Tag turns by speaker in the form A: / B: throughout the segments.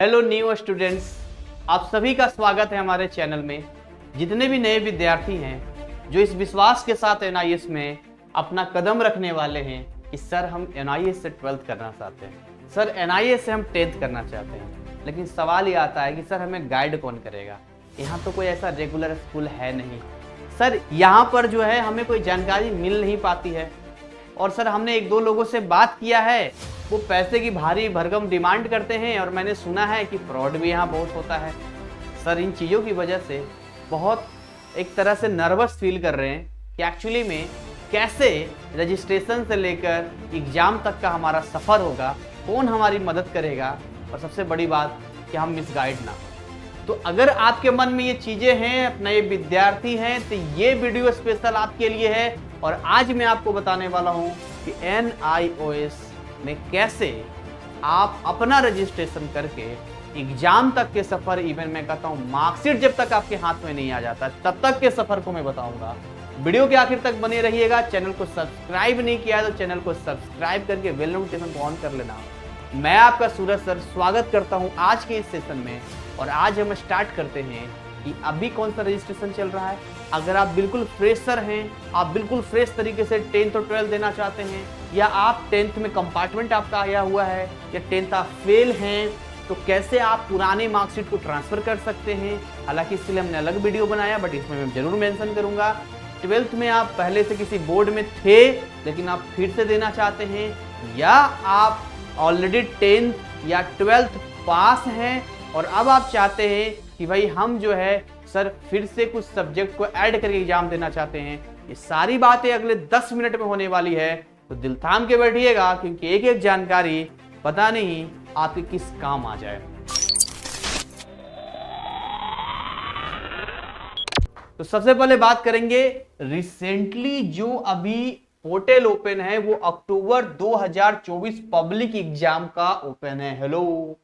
A: Hello new students, आप सभी का स्वागत है हमारे चैनल में। जितने भी नए विद्यार्थी हैं जो इस विश्वास के साथ एनआईएस में अपना कदम रखने वाले हैं कि सर हम एनआईएस से 12th करना चाहते हैं, सर एनआईएस से हम 10th करना चाहते हैं, लेकिन सवाल ये आता है कि सर हमें गाइड कौन करेगा। यहाँ तो कोई ऐसा रेगुलर स्कूल है नहीं सर, यहाँ पर जो है हमें कोई जानकारी मिल नहीं पाती है। और सर हमने एक दो लोगों से बात किया है, वो पैसे की भारी भरकम डिमांड करते हैं और मैंने सुना है कि फ्रॉड भी यहाँ बहुत होता है। सर इन चीज़ों की वजह से बहुत एक तरह से नर्वस फील कर रहे हैं कि एक्चुअली में कैसे रजिस्ट्रेशन से लेकर एग्ज़ाम तक का हमारा सफ़र होगा, कौन हमारी मदद करेगा, और सबसे बड़ी बात कि हम मिसगाइड ना। तो अगर आपके मन में ये चीज़ें हैं, आप नए विद्यार्थी हैं, तो ये वीडियो स्पेशल आपके लिए है। और आज मैं आपको बताने वाला हूँ कि NIOS में कैसे आप अपना रजिस्ट्रेशन करके एग्जाम तक के सफर, इवन मैं कहता हूँ मार्कशीट जब तक आपके हाथ में नहीं आ जाता तब तक के सफर को मैं बताऊंगा। वीडियो के आखिर तक बने रहिएगा। चैनल को सब्सक्राइब नहीं किया तो चैनल को सब्सक्राइब करके बेल नोटिफिकेशन को ऑन कर लेना। मैं आपका सूरज सर स्वागत करता हूँ आज के इस सेशन में। और आज हम स्टार्ट करते हैं कि अभी कौन सा रजिस्ट्रेशन चल रहा है। अगर आप बिल्कुल फ्रेशर हैं, आप बिल्कुल फ्रेश तरीके से 10th और 12th देना चाहते हैं, या आप 10th में कंपार्टमेंट आपका आया हुआ है, या 10th आप फेल हैं, तो कैसे आप पुराने मार्कशीट को ट्रांसफर कर सकते हैं। हालांकि इसके लिए हमने अलग वीडियो बनाया, बट इसमें मैं जरूर मेंशन करूंगा। 12th में आप पहले से किसी बोर्ड में थे लेकिन आप फिर से देना चाहते हैं, या आप ऑलरेडी 10th या 12th पास हैं और अब आप चाहते हैं कि भाई हम जो है सर फिर से कुछ सब्जेक्ट को ऐड करके एग्जाम देना चाहते हैं। ये सारी बातें अगले 10 मिनट में होने वाली है, तो दिल थाम के बैठिएगा, क्योंकि एक एक जानकारी पता नहीं आपके किस काम आ जाए। तो सबसे पहले बात करेंगे रिसेंटली जो अभी पोर्टल ओपन है, वो अक्टूबर 2024 पब्लिक एग्जाम का ओपन है। हेलो,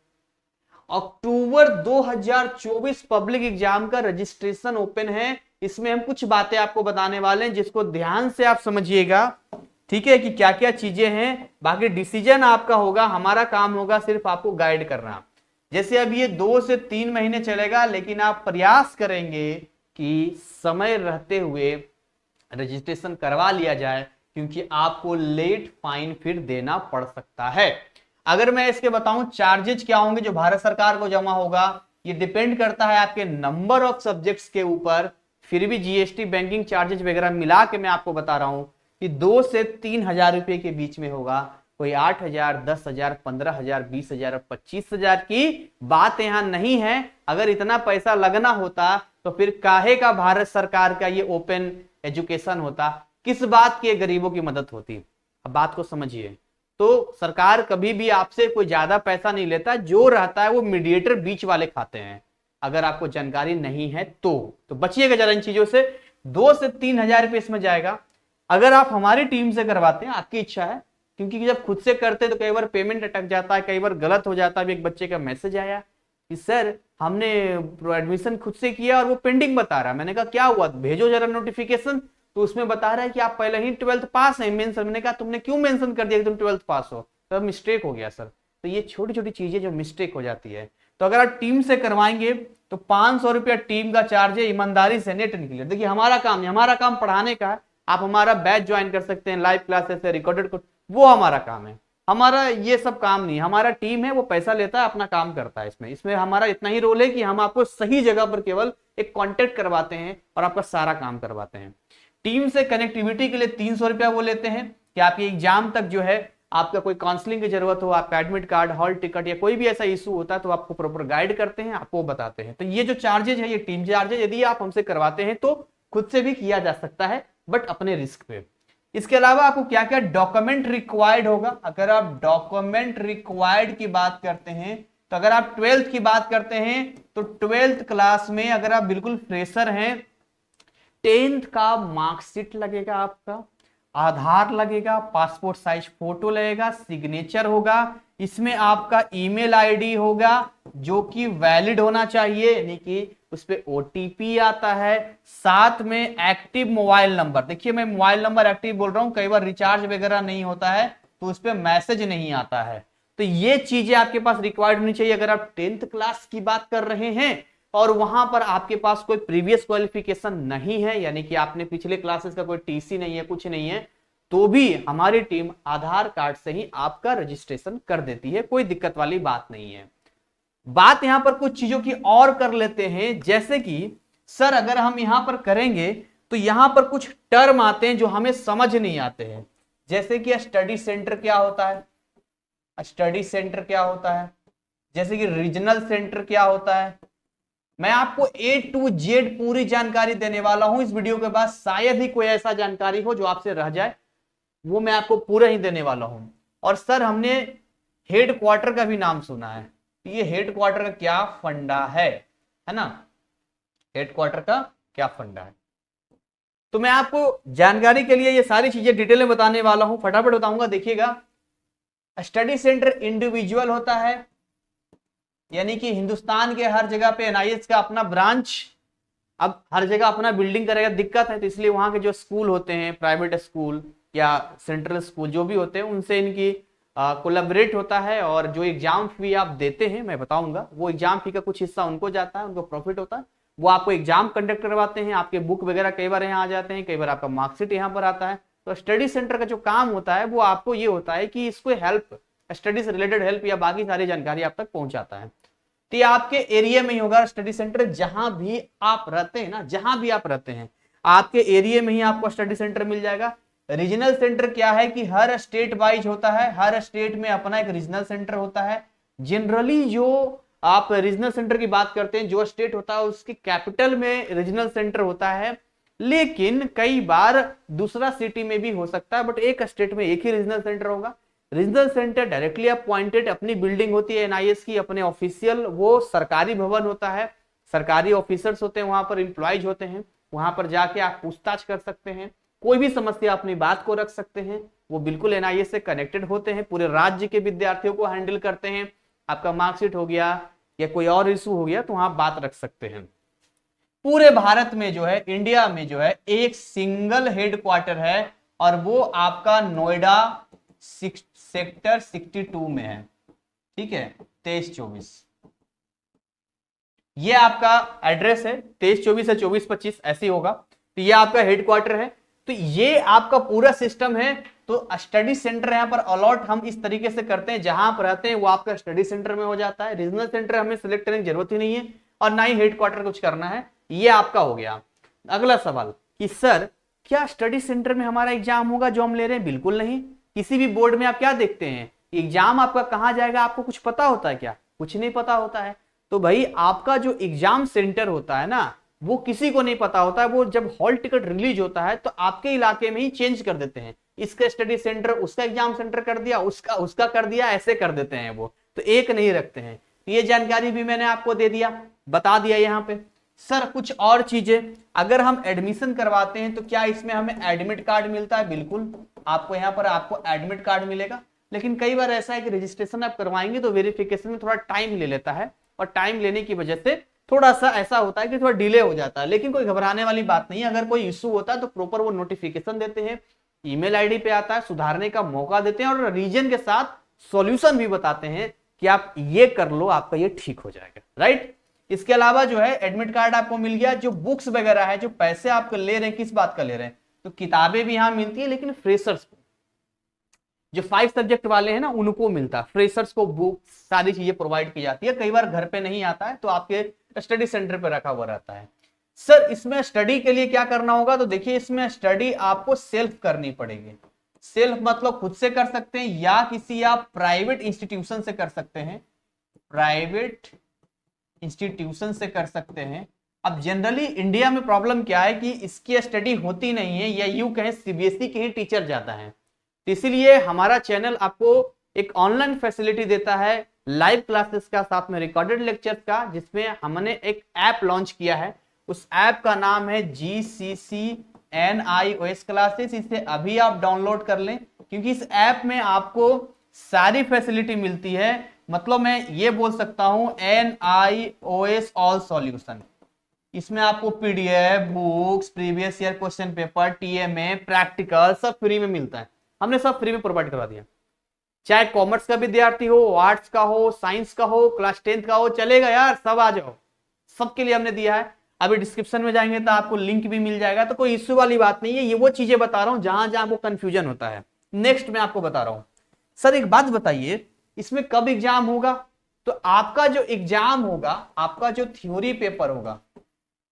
A: अक्टूबर 2024 पब्लिक एग्जाम का रजिस्ट्रेशन ओपन है। इसमें हम कुछ बातें आपको बताने वाले हैं जिसको ध्यान से आप समझिएगा, ठीक है, कि क्या क्या चीजें हैं। बाकी डिसीजन आपका होगा, हमारा काम होगा सिर्फ आपको गाइड करना। जैसे अब ये 2 से 3 महीने चलेगा, लेकिन आप प्रयास करेंगे कि समय रहते हुए रजिस्ट्रेशन करवा लिया जाए, क्योंकि आपको लेट फाइन फिर देना पड़ सकता है। अगर मैं इसके बताऊं चार्जेज क्या होंगे जो भारत सरकार को जमा होगा, ये डिपेंड करता है आपके नंबर ऑफ सब्जेक्ट्स के ऊपर। फिर भी जीएसटी, बैंकिंग चार्जेज वगैरह मिला के मैं आपको बता रहा हूं कि 2 से 3 हजार रुपए के बीच में होगा। कोई 8,000, 10,000, 15,000, 20,000 और 25,000 की बात यहाँ नहीं है। अगर इतना पैसा लगना होता तो फिर काहे का भारत सरकार का ये ओपन एजुकेशन होता, किस बात की गरीबों की मदद होती। अब बात को समझिए। तो सरकार कभी भी आपसे कोई ज्यादा पैसा नहीं लेता, जो रहता है वो मीडिएटर बीच वाले खाते हैं। अगर आपको जानकारी नहीं है तो बचिएगा जरा इन चीजों से। 2 से 3 हजार रुपये इसमें जाएगा। अगर आप हमारी टीम से करवाते हैं, आपकी इच्छा है, क्योंकि जब खुद से करते तो कई बार पेमेंट अटक जाता है, कई बार गलत हो जाता है। एक बच्चे का मैसेज आया कि सर हमने एडमिशन खुद से किया और वो पेंडिंग बता रहा है। मैंने कहा क्या हुआ, भेजो जरा नोटिफिकेशन। तो उसमें बता रहा है कि आप पहले ही 12th पास हैं मेंशन। मैंने कहा तुमने क्यों मेंशन कर दिया कि तुम 12th पास हो, तो मिस्टेक हो गया सर। तो ये छोटी छोटी चीजें जो मिस्टेक हो जाती है। तो अगर आप टीम से करवाएंगे तो 500 रुपया टीम का चार्ज है। ईमानदारी से नेट निकले। देखिए हमारा काम नहीं, हमारा काम पढ़ाने का है। आप हमारा बैच ज्वाइन कर सकते हैं, लाइव क्लासेस है, रिकॉर्डेड, वो हमारा काम है। हमारा ये सब काम नहीं, हमारा टीम है, वो पैसा लेता है, अपना काम करता है। इसमें हमारा इतना ही रोल है कि हम आपको सही जगह पर केवल एक कॉन्टेक्ट करवाते हैं और आपका सारा काम करवाते हैं। टीम से कनेक्टिविटी के लिए 300 रुपया वो लेते हैं कि आपके एग्जाम तक जो है आपका कोई काउंसलिंग की जरूरत हो, आपका एडमिट कार्ड, हॉल टिकट या कोई भी ऐसा इशू होता है तो आपको प्रॉपर गाइड करते हैं, आपको बताते हैं। तो ये जो चार्जेज है ये टीम चार्जेज, यदि आप हमसे करवाते हैं तो खुद से भी किया जा सकता है, बट अपने रिस्क पे। इसके अलावा आपको क्या क्या डॉक्यूमेंट रिक्वायर्ड होगा। अगर आप डॉक्यूमेंट रिक्वायर्ड की बात करते हैं, तो अगर आप 12th की बात करते हैं तो 12th क्लास में अगर आप बिल्कुल फ्रेशर हैं, 10th का मार्कशीट लगेगा, आपका आधार लगेगा, पासपोर्ट साइज फोटो लगेगा, सिग्नेचर होगा, इसमें आपका ईमेल आईडी होगा जो कि वैलिड होना चाहिए, यानी कि उस पर ओटीपी आता है। साथ में एक्टिव मोबाइल नंबर। देखिए मैं मोबाइल नंबर एक्टिव बोल रहा हूं, कई बार रिचार्ज वगैरह नहीं होता है तो उस पर मैसेज नहीं आता है, तो ये चीजें आपके पास रिक्वायर्ड होनी चाहिए अगर आप 10th क्लास की बात कर रहे हैं और वहां पर आपके पास कोई प्रीवियस क्वालिफिकेशन नहीं है, यानी कि आपने पिछले क्लासेस का कोई टीसी नहीं है, कुछ नहीं है, तो भी हमारी टीम आधार कार्ड से ही आपका रजिस्ट्रेशन कर देती है, कोई दिक्कत वाली बात नहीं है। बात यहां पर कुछ चीजों की और कर लेते हैं, जैसे कि सर अगर हम यहां पर करेंगे तो यहां पर कुछ टर्म आते हैं जो हमें समझ नहीं आते हैं, जैसे कि स्टडी सेंटर क्या होता है, स्टडी सेंटर क्या होता है, जैसे कि रीजनल सेंटर क्या होता है। मैं आपको A to Z पूरी जानकारी देने वाला हूं इस वीडियो के बाद, शायद ही कोई ऐसा जानकारी हो जो आपसे रह जाए, वो मैं आपको पूरा ही देने वाला हूं। और सर हमने हेड क्वार्टर का भी नाम सुना है, ये हेड क्वार्टर का क्या फंडा है ना, हेड क्वार्टर का क्या फंडा है। तो मैं आपको जानकारी के लिए ये सारी चीजें डिटेल में बताने वाला हूं, फटाफट बताऊंगा। देखिएगा, स्टडी सेंटर इंडिविजुअल होता है, यानी कि हिंदुस्तान के हर जगह पे एनआईएस का अपना ब्रांच, अब हर जगह अपना बिल्डिंग करेगा, दिक्कत है, तो इसलिए वहां के जो स्कूल होते हैं, प्राइवेट स्कूल या सेंट्रल स्कूल जो भी होते हैं, उनसे इनकी कोलैबोरेट होता है, और जो एग्जाम फी आप देते हैं मैं बताऊंगा, वो एग्जाम फी का कुछ हिस्सा उनको जाता है, उनको प्रॉफिट होता है, वो आपको एग्जाम कंडक्ट करवाते हैं, आपके बुक वगैरह कई बार यहाँ आ जाते हैं, कई बार आपका मार्कशीट यहाँ पर आता है। तो स्टडी सेंटर का जो काम होता है वो आपको ये होता है कि इसको हेल्प, स्टडी से रिलेटेड हेल्प या बाकी सारी जानकारी आप तक पहुंचाता है। तो ये आपके एरिया में ही होगा स्टडी सेंटर, जहां भी आप रहते हैं ना, जहां भी आप रहते हैं आपके एरिया में ही आपको स्टडी सेंटर मिल जाएगा। रीजनल सेंटर क्या है कि हर स्टेट वाइज होता है, हर स्टेट में अपना एक रीजनल सेंटर होता है। जनरली जो आप रीजनल सेंटर की बात करते हैं, जो स्टेट होता है उसके कैपिटल में रीजनल सेंटर होता है, लेकिन कई बार दूसरा सिटी में भी हो सकता है, बट एक स्टेट में एक ही रीजनल सेंटर होगा। रीजनल सेंटर डायरेक्टली अपॉइंटेड, अपनी बिल्डिंग होती है एनआईएस की, अपने ऑफिशियल, वो सरकारी भवन होता है, सरकारी ऑफिसर्स होते हैं, वहां पर इंप्लॉइज होते हैं, वहां पर जाके आप पूछताछ कर सकते हैं, कोई भी समस्या अपनी बात को रख सकते हैं, वो बिल्कुल एनआईएस से कनेक्टेड होते हैं, पूरे राज्य के विद्यार्थियों को हैंडल करते हैं। आपका मार्कशीट हो गया या कोई और इशू हो गया तो वहां बात रख सकते हैं। पूरे भारत में जो है, इंडिया में जो है, एक सिंगल हेड क्वार्टर है, और वो आपका नोएडा सेक्टर 62 में है, ठीक है, 2324, ये आपका एड्रेस है, 2324 या 2425 ऐसी होगा, तो ये आपका हेड क्वार्टर है। तो ये आपका पूरा सिस्टम है। तो स्टडी सेंटर यहां पर अलॉट हम इस तरीके से करते हैं, जहां आप रहते हैं वो आपका स्टडी सेंटर में हो जाता है, रीजनल सेंटर हमें सिलेक्ट करने की जरूरत ही नहीं है, और ना ही हेड क्वार्टर कुछ करना है, ये आपका हो गया। अगला सवाल कि सर क्या स्टडी सेंटर में हमारा एग्जाम होगा जो हम ले रहे हैं? बिल्कुल नहीं। किसी भी बोर्ड में आप क्या देखते हैं, एग्जाम आपका कहां जाएगा, आपको कुछ पता होता है क्या? कुछ नहीं पता होता है। तो भाई आपका जो एग्जाम सेंटर होता है ना, वो किसी को नहीं पता होता है, वो जब हॉल टिकट रिलीज होता है तो आपके इलाके में ही चेंज कर देते हैं, इसका स्टडी सेंटर उसका एग्जाम सेंटर कर दिया, उसका उसका कर दिया, ऐसे कर देते हैं, वो तो एक नहीं रखते हैं। ये जानकारी भी मैंने आपको दे दिया, बता दिया यहाँ पे। सर कुछ और चीजें, अगर हम एडमिशन करवाते हैं तो क्या इसमें हमें एडमिट कार्ड मिलता है? बिल्कुल, आपको यहाँ पर आपको एडमिट कार्ड मिलेगा, लेकिन कई बार ऐसा है कि रजिस्ट्रेशन आप करवाएंगे तो वेरिफिकेशन में थोड़ा टाइम ले लेता है, और टाइम लेने की वजह से थोड़ा सा ऐसा होता है कि थोड़ा डिले हो जाता है, लेकिन कोई घबराने वाली बात नहीं है। अगर कोई इशू होता है तो प्रॉपर वो नोटिफिकेशन देते हैं, ईमेल आईडी पे आता है, सुधारने का मौका देते हैं, और रीजन के साथ सॉल्यूशन भी बताते हैं कि आप ये कर लो, आपका ये ठीक हो जाएगा, राइट। इसके अलावा जो है एडमिट कार्ड आपको मिल गया। जो बुक्स वगैरह है, जो पैसे आप ले रहे हैं, किस बात का ले रहे हैं, तो किताबें भी यहां मिलती है, लेकिन फ्रेशर्स को, जो 5 सब्जेक्ट वाले हैं ना, उनको मिलता है। फ्रेशर्स को बुक सारी चीजें प्रोवाइड की जाती है, कई बार घर पे नहीं आता है तो आपके स्टडी सेंटर पे रखा हुआ रहता है। सर इसमें स्टडी के लिए क्या करना होगा? तो देखिए, इसमें स्टडी आपको सेल्फ करनी पड़ेगी। सेल्फ मतलब खुद से कर सकते हैं, या किसी आप प्राइवेट इंस्टीट्यूशन से कर सकते हैं, प्राइवेट इंस्टीट्यूशन से कर सकते हैं। अब जनरली इंडिया में प्रॉब्लम क्या है कि इसकी स्टडी होती नहीं है, या यूं कहें सीबीएसई के ही टीचर ज्यादा हैं, तो इसीलिए हमारा चैनल आपको एक ऑनलाइन फैसिलिटी देता है, लाइव क्लासेस का, साथ में रिकॉर्डेड लेक्चर का, जिसमें हमने एक ऐप लॉन्च किया है। उस ऐप का नाम है GCC NIOS क्लासेस। इसे अभी आप डाउनलोड कर लें, क्योंकि इस ऐप में आपको सारी फैसिलिटी मिलती है। मतलब मैं ये बोल सकता हूं NIOS ऑल सॉल्यूशन। इसमें आपको PDF, books, previous year question paper, TMA, practical सब फ्री में मिलता है। हमने सब फ्री में प्रोवाइड करवा दिया। चाहे कॉमर्स का विद्यार्थी हो, आर्ट्स का हो, साइंस का हो, क्लास 10th का हो, चलेगा यार, सब आ जाओ, सबके लिए हमने दिया है। अभी डिस्क्रिप्शन में जाएंगे तो आपको लिंक भी मिल जाएगा, तो कोई इश्यू वाली बात नहीं है। ये वो चीजें बता रहा हूं जहां जहां आपको कंफ्यूजन होता है। नेक्स्ट मैं आपको बता रहा हूं, सर एक बात बताइए, इसमें कब एग्जाम होगा? तो आपका जो एग्जाम होगा, आपका जो थ्योरी पेपर होगा,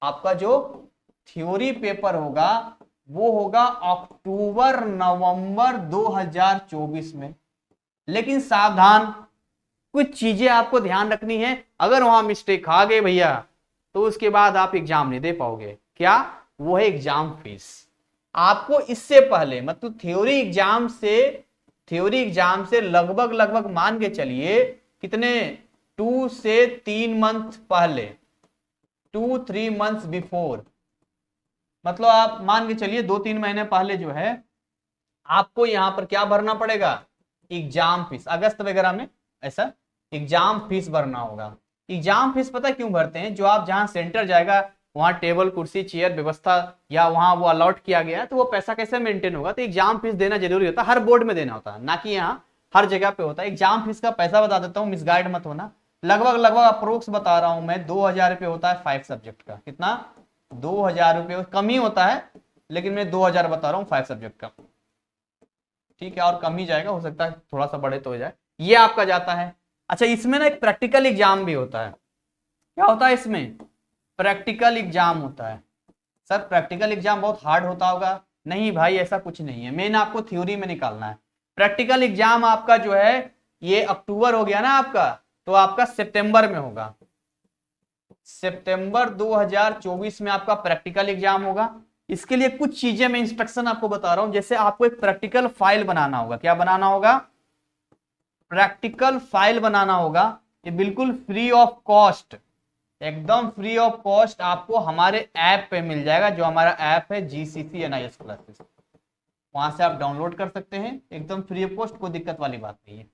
A: आपका जो थ्योरी पेपर होगा वो होगा अक्टूबर नवंबर 2024 में। लेकिन सावधान, कुछ चीजें आपको ध्यान रखनी है। अगर वहां मिस्टेक आ गए भैया तो उसके बाद आप एग्जाम नहीं दे पाओगे। क्या? वो है एग्जाम फीस। आपको इससे पहले, मतलब थ्योरी एग्जाम से लगभग लगभग मान के चलिए कितने, 2 से 3 मंथ पहले, 2-3 मंथ्स बिफोर, मतलब आप मान के चलिए 2-3 महीने पहले जो है आपको यहां पर क्या भरना पड़ेगा, एग्जाम फीस। अगस्त वगैरह में ऐसा एग्जाम फीस भरना होगा। एग्जाम फीस पता क्यों भरते हैं? जो आप जहां सेंटर जाएगा वहां टेबल कुर्सी चेयर व्यवस्था या वहां वो अलॉट किया गया है, तो वो पैसा कैसे मेंटेन होगा? तो एग्जाम फीस देना जरूरी होता है, हर बोर्ड में देना होता है, ना कि यहाँ हर जगह पे होता है। एग्जाम फीस का पैसा बता देता हूँ, मिसगाइड मत होना। लगभग लगभग अप्रोक्स बता रहा हूं मैं, 2000 रुपये होता है 5 सब्जेक्ट का। कितना? 2000 रुपये, कम ही होता है लेकिन मैं 2000 बता रहा हूँ 5 सब्जेक्ट का। ठीक है, और कम ही जाएगा, हो सकता है थोड़ा सा बढ़े तो हो जाए। ये आपका जाता है। अच्छा, इसमें ना एक प्रैक्टिकल एग्जाम भी होता है। क्या होता है इसमें? प्रैक्टिकल एग्जाम होता है। सर प्रैक्टिकल एग्जाम बहुत हार्ड होता होगा? नहीं भाई, ऐसा कुछ नहीं है, मेन आपको थ्योरी में निकालना है। प्रैक्टिकल एग्जाम आपका जो है ये अक्टूबर हो गया ना आपका, तो आपका सितंबर में होगा। सितंबर 2024 में आपका प्रैक्टिकल एग्जाम होगा। इसके लिए कुछ चीजें मैं इंस्ट्रक्शन आपको बता रहा हूं। जैसे आपको एक प्रैक्टिकल फाइल बनाना होगा। क्या बनाना होगा? प्रैक्टिकल फाइल बनाना होगा। ये बिल्कुल फ्री ऑफ कॉस्ट, एकदम फ्री ऑफ कॉस्ट आपको हमारे ऐप पे मिल जाएगा। जो हमारा ऐप है GCC NIS क्लासेस, वहां से आप डाउनलोड कर सकते हैं, एकदम फ्री ऑफ कॉस्ट, कोई दिक्कत वाली बात नहीं है।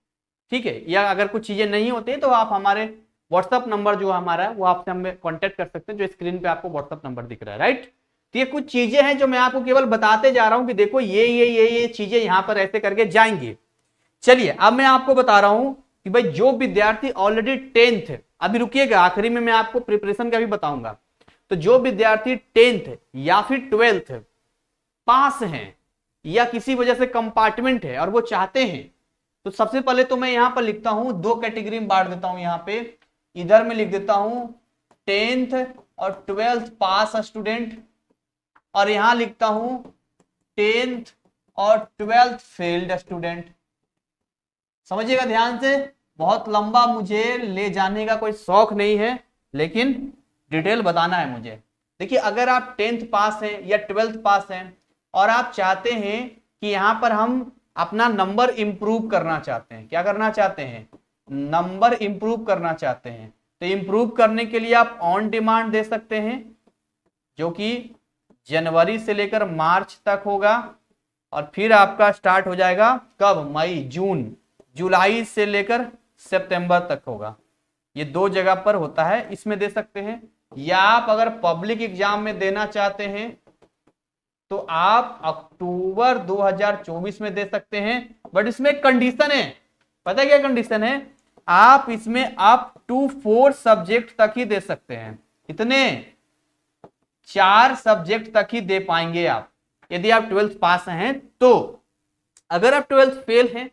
A: ठीक है, या अगर कुछ चीजें नहीं होती तो आप हमारे व्हाट्सअप नंबर जो हमारा है वो आपसे हमें कांटेक्ट कर सकते हैं, जो स्क्रीन पे आपको व्हाट्सअप नंबर दिख रहा है, राइट। तो ये कुछ चीजें हैं जो मैं आपको केवल बताते जा रहा हूं कि देखो ये चीजें यहां पर ऐसे करके जाएंगी। चलिए अब मैं आपको बता रहा हूं कि भाई जो विद्यार्थी ऑलरेडी 10th, अभी रुकिएगा, आखिरी में मैं आपको प्रिपरेशन का भी बताऊंगा। तो जो विद्यार्थी 10th या फिर 12th पास हैं या किसी वजह से कंपार्टमेंट है और वो चाहते हैं, तो सबसे पहले तो मैं यहां पर लिखता हूं, 2 कैटेगरी में बांट देता हूं। यहां पे इधर में लिख देता हूं 10th और 12th पास स्टूडेंट, और यहां लिखता हूं 10th और 12th फेल्ड स्टूडेंट। समझिएगा ध्यान से, बहुत लंबा मुझे ले जाने का कोई शौक नहीं है, लेकिन डिटेल बताना है मुझे। देखिए, अगर आप 10th पास हैं या 12th पास हैं और आप चाहते हैं कि यहां पर हम अपना नंबर इंप्रूव करना चाहते हैं, क्या करना चाहते हैं? नंबर इंप्रूव करना चाहते हैं, तो इंप्रूव करने के लिए आप ऑन डिमांड दे सकते हैं, जो कि जनवरी से लेकर मार्च तक होगा, और फिर आपका स्टार्ट हो जाएगा कब? मई, जून, जुलाई से लेकर सितंबर तक होगा। ये 2 जगह पर होता है, इसमें दे सकते हैं। या आप अगर पब्लिक एग्जाम में देना चाहते हैं तो आप अक्टूबर 2024 में दे सकते हैं। बट इसमें एक कंडीशन है, पता है क्या कंडीशन है? आप इसमें अप टू 4 सब्जेक्ट तक ही दे सकते हैं। इतने 4 सब्जेक्ट तक ही दे पाएंगे आप, यदि आप 12th पास हैं। तो अगर आप 12th फेल हैं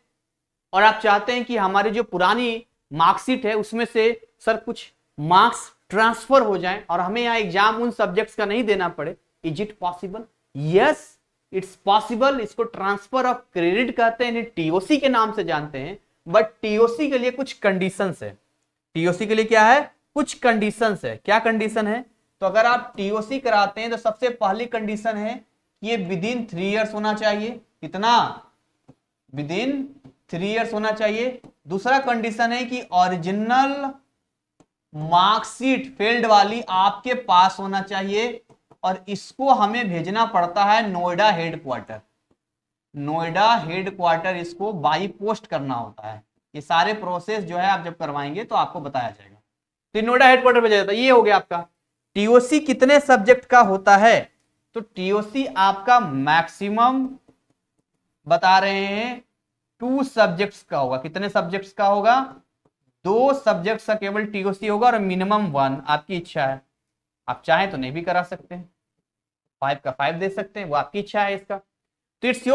A: और आप चाहते हैं कि हमारी जो पुरानी मार्कशीट है उसमें से सर कुछ मार्क्स ट्रांसफर हो जाएं और हमें यहाँ एग्जाम उन सब्जेक्ट्स का नहीं देना पड़े, is it possible? Yes, it's possible. इसको ट्रांसफर ऑफ क्रेडिट कहते हैं, TOC के नाम से जानते हैं। बट TOC के लिए कुछ कंडीशंस है। TOC के लिए क्या है? कुछ कंडीशंस है। क्या कंडीशन है? तो अगर आप TOC कराते हैं तो सबसे पहली कंडीशन है कि ये विदिन 3 इयर्स होना चाहिए। कितना? विदिन 3 इयर्स होना चाहिए। दूसरा कंडीशन है कि ओरिजिनल मार्कशीट फील्ड वाली आपके पास होना चाहिए, और इसको हमें भेजना पड़ता है नोएडा हेडक्वार्टर। नोएडा हेडक्वार्टर इसको बाई पोस्ट करना होता है। ये सारे प्रोसेस जो है आप जब करवाएंगे तो आपको बताया जाएगा। तो नोएडा हेडक्वार्टर भेजा जाता है। ये हो गया आपका। TOC कितने सब्जेक्ट का होता है? तो TOC आपका मैक्सिमम बता रहे हैं 2 सब्जेक्ट्स का होगा। कितने सब्जेक्ट्स का होगा? 2 सब्जेक्ट्स का केवल टीओसी होगा और मिनिमम 1। आपकी इच्छा है, आप चाहें तो नहीं भी करा सकते हैं, 5 का 5 दे सकते हैं, वो आपकी इच्छा है इसका। तो इट्स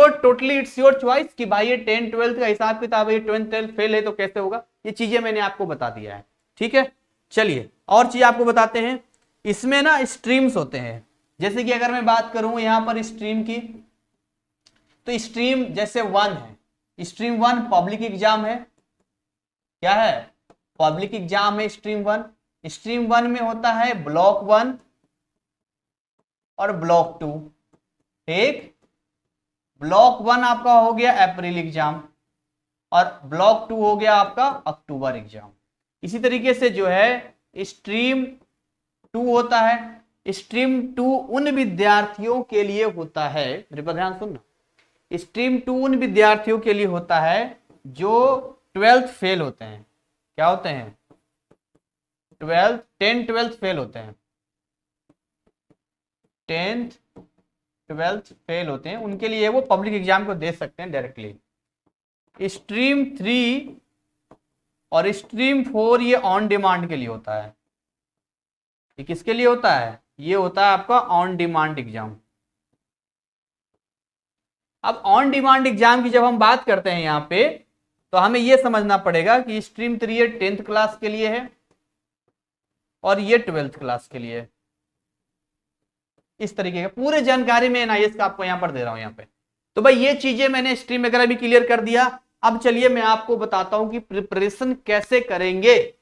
A: योर चॉइस कि भाई ये 10 12 का हिसाब किताब है, ये 12 12 फेल है तो कैसे होगा, ये चीजें मैंने आपको बता दिया है। ठीक है, चलिए और चीज आपको बताते हैं। इसमें ना स्ट्रीम्स होते हैं, जैसे कि अगर मैं बात करूं यहां पर स्ट्रीम की, तो स्ट्रीम जैसे 1 है, स्ट्रीम 1 पब्लिक एग्जाम है। क्या है? पब्लिक एग्जाम है स्ट्रीम 1। स्ट्रीम 1 में होता है ब्लॉक 1 और ब्लॉक 2। ठीक, ब्लॉक 1 आपका हो गया अप्रैल एग्जाम और ब्लॉक 2 हो गया आपका अक्टूबर एग्जाम। इसी तरीके से जो है स्ट्रीम 2 होता है। स्ट्रीम 2 उन विद्यार्थियों के लिए होता है, मेरे पर ध्यान सुनना, स्ट्रीम 2 उन विद्यार्थियों के लिए होता है जो 12th फेल होते हैं। क्या होते हैं? 10 12 फेल होते हैं, 10th 12th फेल होते हैं, उनके लिए वो पब्लिक एग्जाम को दे सकते हैं डायरेक्टली। स्ट्रीम 3 और स्ट्रीम 4 ये ऑन डिमांड के लिए होता है। ये किसके लिए होता है? ये होता है आपका ऑन डिमांड एग्जाम। अब ऑन डिमांड एग्जाम की जब हम बात करते हैं यहां पे, तो हमें यह समझना पड़ेगा कि स्ट्रीम 3 ये 10th क्लास के लिए है और ये 12th क्लास के लिए है। इस तरीके का पूरे जानकारी में एनआईएस का आपको यहां पर दे रहा हूं यहां पे। तो भाई ये चीजें मैंने स्ट्रीम वगैरह भी क्लियर कर दिया। अब चलिए मैं आपको बताता हूं कि प्रिपरेशन कैसे करेंगे।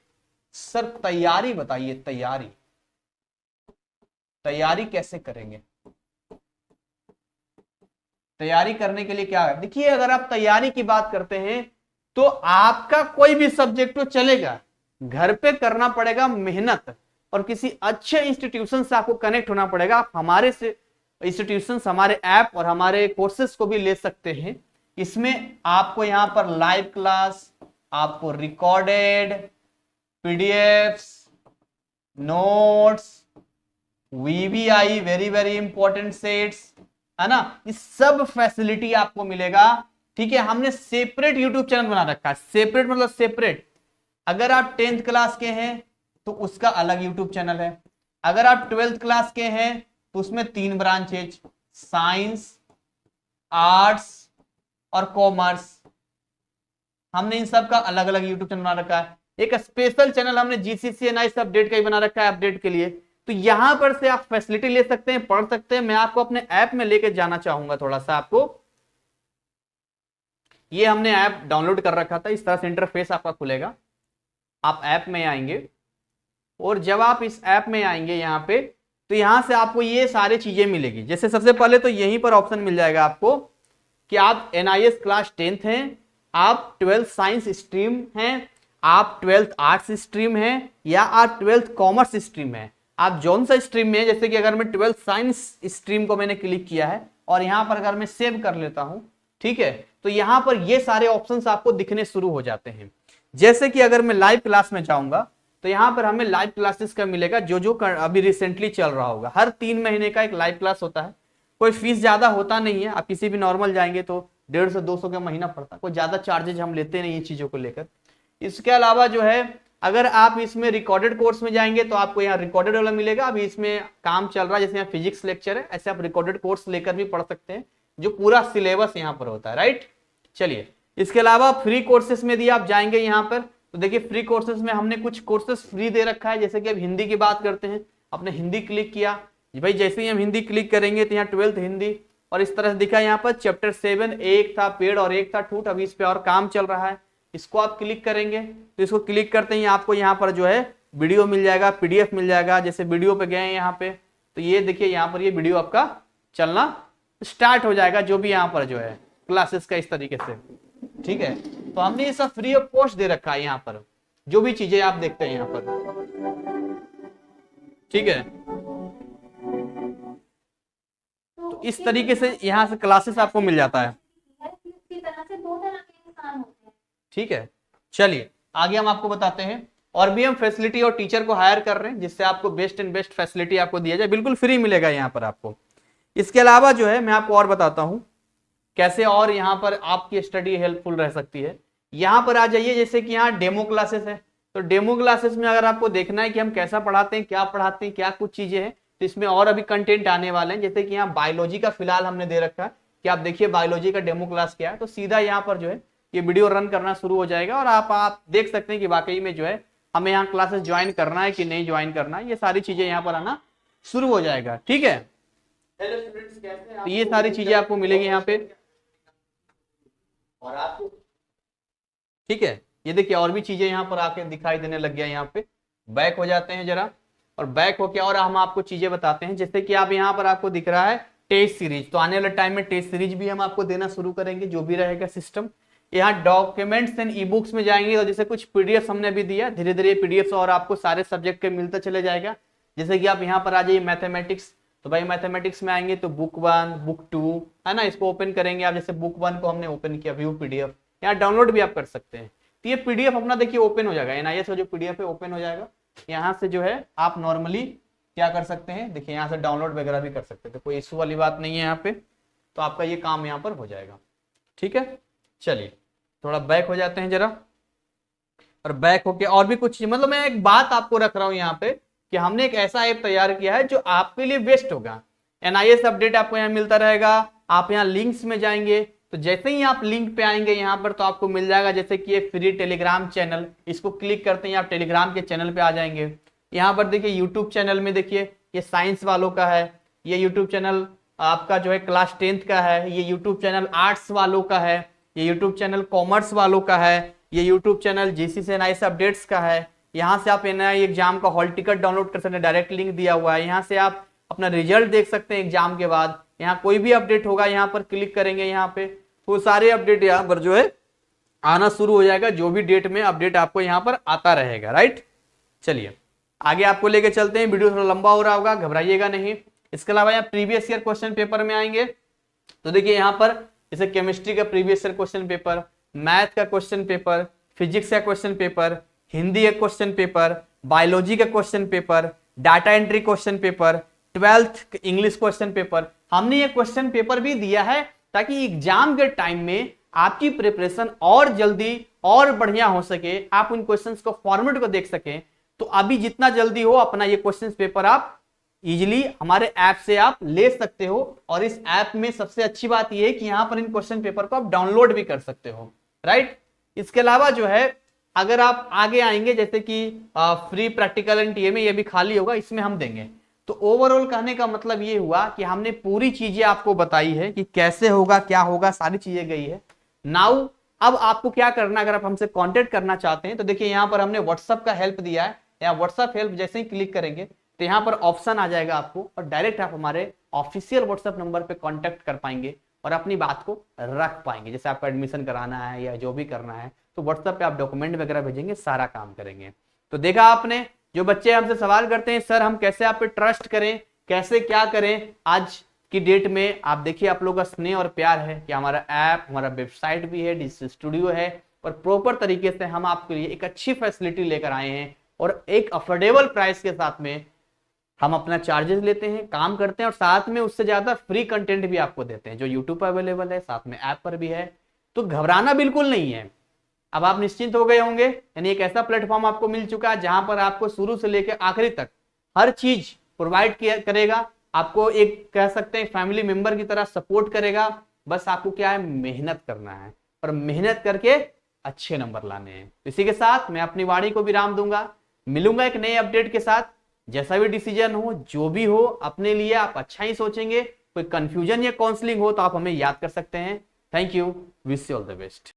A: सर तैयारी बताइए, तैयारी कैसे करेंगे? तैयारी करने के लिए क्या है? देखिए अगर आप तैयारी की बात करते हैं तो आपका कोई भी सब्जेक्ट हो चलेगा, घर पे करना पड़ेगा मेहनत और किसी अच्छे इंस्टीट्यूशन से आपको कनेक्ट होना पड़ेगा। आप हमारे से इंस्टीट्यूशन, हमारे ऐप और हमारे कोर्सेज को भी ले सकते हैं। इसमें आपको यहां पर लाइव क्लास, आपको recorded PDFs, notes, VVI very very important sets, है ना, इस सब फैसिलिटी आपको मिलेगा। ठीक है, हमने सेपरेट यूट्यूब चैनल बना रखा है। सेपरेट मतलब सेपरेट, अगर आप 10th क्लास के हैं तो उसका अलग यूट्यूब चैनल है, अगर आप 12th क्लास के हैं तो उसमें 3 ब्रांचेज, साइंस, आर्ट्स और कॉमर्स, हमने इन सब का अलग अलग यूट्यूब चैनल बना रखा है। एक स्पेशल चैनल हमने जीसीसी एनआईएस अपडेट का ही बना रखा है, अपडेट के लिए। तो यहां पर से आप फैसिलिटी ले सकते हैं, पढ़ सकते हैं। मैं आपको अपने ऐप में लेके जाना चाहूंगा थोड़ा सा आपको। ये हमने ऐप डाउनलोड कर रखा था, इस तरह से इंटरफेस आपका खुलेगा। आप ऐप में आएंगे और जब आप इस ऐप में आएंगे यहां पे, तो यहां से आपको ये सारी चीजें मिलेगी। जैसे सबसे पहले तो यहीं पर ऑप्शन मिल जाएगा आपको कि आप एनआईएस क्लास 10th हैं, आप 12th साइंस स्ट्रीम हैं, आप 12th आर्ट्स स्ट्रीम हैं, या आप 12th कॉमर्स स्ट्रीम है। आप जौन सा स्ट्रीम में है, जैसे कि अगर मैं 12th साइंस स्ट्रीम को मैंने क्लिक किया है और यहां पर अगर मैं सेव कर लेता हूं, ठीक है, तो यहां पर ये सारे ऑप्शंस आपको दिखने शुरू हो जाते हैं। जैसे कि अगर मैं लाइव क्लास में जाऊंगा तो यहां पर हमें लाइव क्लासेस का मिलेगा, जो अभी रिसेंटली चल रहा होगा। हर 3 महीने का एक लाइव क्लास होता है, कोई फीस ज्यादा होता नहीं है। आप किसी भी नॉर्मल जाएंगे तो 150 से 200 का महीना पड़ता है, कोई ज्यादा चार्जेज हम लेते नहीं इन चीजों को लेकर। इसके अलावा जो है अगर आप इसमें रिकॉर्डेड कोर्स में जाएंगे तो आपको यहाँ रिकॉर्डेड वाला मिलेगा। अभी इसमें काम चल रहा है, जैसे यहाँ फिजिक्स लेक्चर है, ऐसे आप रिकॉर्डेड कोर्स लेकर भी पढ़ सकते हैं, जो पूरा सिलेबस यहाँ पर होता है। राइट, चलिए इसके अलावा फ्री कोर्सेस में यदि आप जाएंगे यहाँ पर, तो देखिए फ्री कोर्सेस में हमने कुछ कोर्सेस फ्री दे रखा है। जैसे कि अब हिंदी की बात करते हैं, आपने हिंदी क्लिक किया भाई, जैसे ही हम हिंदी क्लिक करेंगे तो यहाँ 12th हिंदी और इस तरह से दिखा यहाँ पर चैप्टर 7, एक था पेड़ और एक था ठूठ। अभी इस पे और काम चल रहा है, इसको आप क्लिक करेंगे तो इसको क्लिक करते ही आपको यहाँ पर जो है वीडियो मिल जाएगा, पीडीएफ मिल जाएगा। जैसे वीडियो पे गए यहाँ पे तो ये देखिए यहाँ पर ये वीडियो आपका चलना स्टार्ट हो जाएगा, जो भी यहाँ पर जो है क्लासेस का इस तरीके से। ठीक है, तो हमने ये सब फ्री ऑफ कॉस्ट दे रखा है यहाँ पर, जो भी चीजें आप देखते हैं यहाँ पर। ठीक है, तो इस तरीके से यहाँ से क्लासेस आपको मिल जाता है। ठीक है, चलिए आगे हम आपको बताते हैं। और भी हम फैसिलिटी और टीचर को हायर कर रहे हैं, जिससे आपको बेस्ट एंड बेस्ट फैसिलिटी आपको दिया जाए, बिल्कुल फ्री मिलेगा यहाँ पर आपको। इसके अलावा जो है मैं आपको और बताता हूं कैसे और यहाँ पर आपकी स्टडी हेल्पफुल रह सकती है। यहाँ पर आ जाइए, जैसे कि यहाँ डेमो क्लासेस है, तो डेमो क्लासेस में अगर आपको देखना है कि हम कैसा पढ़ाते हैं, क्या पढ़ाते हैं, क्या कुछ चीजें हैं, तो इसमें और अभी कंटेंट आने वाले हैं। जैसे कि यहाँ बायोलॉजी का फिलहाल हमने दे रखा है कि आप देखिए बायोलॉजी का डेमो क्लास क्या है, तो सीधा यहाँ पर जो है ये वीडियो रन करना शुरू हो जाएगा और आप देख सकते हैं कि वाकई में जो है हमें यहाँ क्लासेस ज्वाइन करना है कि नहीं ज्वाइन करना है, ये सारी चीजें यहाँ पर आना शुरू हो जाएगा। ठीक है, हेलो स्टूडेंट्स, कैसे हैं? तो ये सारी चीजें आपको मिलेगी यहाँ पे और आपको, ठीक है, ये देखिए और भी चीजें यहाँ पर आके दिखाई देने लग गया। यहाँ पे बैक हो जाते हैं जरा, और बैक होके और हम आपको चीजें बताते हैं। जैसे कि आप यहाँ पर आपको दिख रहा है टेस्ट सीरीज, तो आने वाले टाइम में टेस्ट सीरीज भी हम आपको देना शुरू करेंगे, जो भी रहेगा सिस्टम। यहाँ डॉक्यूमेंट्स एंड ई बुक्स में जाएंगे, तो जैसे कुछ पीडीएफ हमने भी दिया, धीरे धीरे पीडीएफ और आपको सारे सब्जेक्ट के मिलता चले जाएगा। जैसे कि आप यहाँ पर आ जाइए मैथमेटिक्स, तो भाई मैथमेटिक्स में आएंगे तो बुक 1 बुक 2 है ना, इसको ओपन करेंगे आप। जैसे बुक 1 को हमने ओपन किया, व्यू पीडीएफ, यहाँ डाउनलोड भी आप कर सकते हैं। तो ये पीडीएफ अपना देखिए ओपन हो जाएगा, एनआईएस का जो पीडीएफ है ओपन हो जाएगा। यहाँ से जो है आप नॉर्मली क्या कर सकते हैं, देखिए यहाँ से डाउनलोड वगैरह भी कर सकते हैं, तो कोई इशू वाली बात नहीं है यहाँ पे। तो आपका ये काम यहाँ पर हो जाएगा। ठीक है, चलिए थोड़ा बैक हो जाते हैं जरा, और बैक होके और भी कुछ, मतलब मैं एक बात आपको रख रहा हूँ यहाँ पे कि हमने एक ऐसा ऐप तैयार किया है जो आपके लिए बेस्ट होगा। एनआईएस अपडेट आपको यहाँ मिलता रहेगा। आप यहाँ लिंक्स में जाएंगे, तो जैसे ही आप लिंक पे आएंगे यहाँ पर तो आपको मिल जाएगा जैसे कि ये फ्री टेलीग्राम चैनल, इसको क्लिक करते हैं आप टेलीग्राम के चैनल पे आ जाएंगे। यहाँ पर देखिए यूट्यूब चैनल में देखिए ये साइंस वालों का है, ये यूट्यूब चैनल आपका जो है क्लास 10th का है, ये यूट्यूब चैनल आर्ट्स वालों का है, ये यूट्यूब चैनल कॉमर्स वालों का है, ये YouTube channel GCC NIS updates का है। यहाँ से आप एनआई एग्जाम का हॉल टिकट डाउनलोड कर सकते हैं, डायरेक्ट लिंक दिया हुआ है। यहाँ से आप अपना रिजल्ट देख सकते हैं एग्जाम के बाद। यहाँ कोई भी अपडेट होगा यहाँ पर क्लिक करेंगे, यहाँ पे तो सारे अपडेट यहाँ पर जो है आना शुरू हो जाएगा, जो भी डेट में अपडेट आपको यहाँ पर आता रहेगा। राइट, चलिए आगे आपको लेके चलते हैं। वीडियो थोड़ा लंबा हो रहा होगा, घबराइएगा नहीं। इसके अलावा यहाँ प्रीवियस ईयर क्वेश्चन पेपर में आएंगे, तो देखिए यहाँ पर जैसे केमिस्ट्री का previous year question paper, math का क्वेश्चन पेपर, फिजिक्स का क्वेश्चन पेपर, हिंदी का क्वेश्चन पेपर, बायोलॉजी का question paper, data entry question paper, 12th English question paper, हमने ये क्वेश्चन पेपर भी दिया है ताकि एग्जाम के टाइम में आपकी प्रिपरेशन और जल्दी और बढ़िया हो सके, आप उन क्वेश्चंस को फॉर्मेट को देख सकें। तो अभी जितना जल्दी हो अपना ये क्वेश्चंस पेपर आप इजीली हमारे ऐप से आप ले सकते हो, और इस ऐप में सबसे अच्छी बात यह है कि यहां पर इन क्वेश्चन पेपर को आप डाउनलोड भी कर सकते हो। राइट, इसके अलावा जो है अगर आप आगे आएंगे जैसे कि फ्री प्रैक्टिकल एंड टीए में ये भी खाली होगा, इसमें हम देंगे। तो ओवरऑल कहने का मतलब ये हुआ कि हमने पूरी चीजें आपको बताई है कि कैसे होगा, क्या होगा, सारी चीजें गई है। नाउ अब आपको क्या करना, अगर आप हमसे कांटेक्ट करना चाहते हैं तो देखिए यहाँ पर हमने व्हाट्सएप का हेल्प दिया है। या व्हाट्सएप हेल्प जैसे ही क्लिक करेंगे तो यहाँ पर ऑप्शन आ जाएगा आपको, और डायरेक्ट आप हमारे ऑफिशियल व्हाट्सएप नंबर पे कांटेक्ट कर पाएंगे और अपनी बात को रख पाएंगे। जैसे आपका एडमिशन कराना है या जो भी करना है तो व्हाट्सएप पे आप डॉक्यूमेंट वगैरह भेजेंगे, सारा काम करेंगे। तो देखा आपने, जो बच्चे हमसे सवाल करते हैं सर हम कैसे आप पे ट्रस्ट करें, कैसे क्या करें, आज की डेट में आप देखिए आप लोगों का स्नेह और प्यार है कि हमारा ऐप, हमारा वेबसाइट भी है, डिजिटल स्टूडियो है, और प्रॉपर तरीके से हम आपके लिए एक अच्छी फैसिलिटी लेकर आए हैं, और एक अफोर्डेबल प्राइस के साथ में हम अपना चार्जेस लेते हैं, काम करते हैं, और साथ में उससे ज्यादा फ्री कंटेंट भी आपको देते हैं जो यूट्यूब पर अवेलेबल है, साथ में ऐप पर भी है। तो घबराना बिल्कुल नहीं है, अब आप निश्चिंत हो गए होंगे। यानी एक ऐसा प्लेटफॉर्म आपको मिल चुका है जहां पर आपको शुरू से लेकर आखिरी तक हर चीज प्रोवाइड करेगा, आपको एक कह सकते हैं फैमिली मेंबर की तरह सपोर्ट करेगा। बस आपको क्या है, मेहनत करना है, और मेहनत करके अच्छे नंबर लाने हैं। इसी के साथ मैं अपनी वाणी को विराम दूंगा, मिलूंगा एक नए अपडेट के साथ। जैसा भी डिसीजन हो, जो भी हो, अपने लिए आप अच्छा ही सोचेंगे। कोई कंफ्यूजन या काउंसलिंग हो तो आप हमें याद कर सकते हैं। Thank you, wish you all the best.